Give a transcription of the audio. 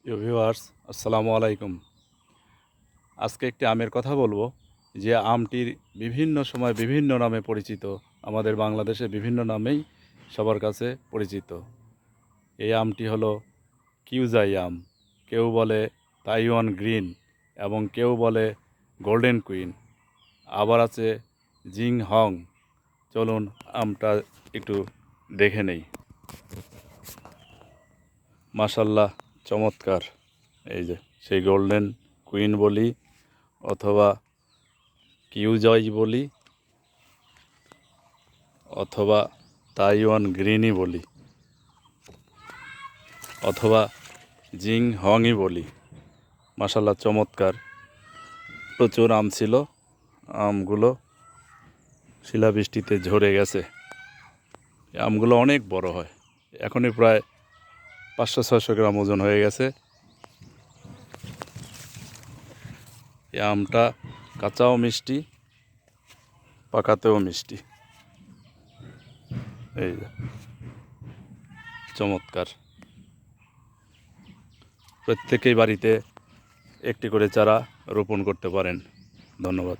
প্রিয় ভিউয়ার্স, আসসালামু আলাইকুম। আজকে একটি আমের কথা বলবো, যে আমটির বিভিন্ন সময় বিভিন্ন নামে পরিচিত। আমাদের বাংলাদেশে বিভিন্ন নামেই সবার কাছে পরিচিত। এই আমটি হলো কিউজাই আম। কেউ বলে তাইওয়ান গ্রিন এবং কেউ বলে গোল্ডেন কুইন, আবার আছে জিং হং। চলুন আমটা একটু দেখে নেই। মাশাল্লাহ, চমৎকার। এই যে সেই গোল্ডেন কুইন বলি অথবা কিউজয় বলি অথবা তাইওয়ান গ্রিনই বলি অথবা জিং হংই বলি। মাশাল্লাহ, চমৎকার। প্রচুর আম ছিল, আমগুলো শিলাবৃষ্টিতে ঝরে গেছে। এই আমগুলো অনেক বড় হয়, এখনই প্রায় 500-600 গ্রাম ওজন হয়ে গেছে। এই আমটা কাঁচাও মিষ্টি, পাকাতেও মিষ্টি। এই যে চমৎকার। প্রত্যেকেই বাড়িতে একটি করে চারা রোপণ করতে পারেন। ধন্যবাদ।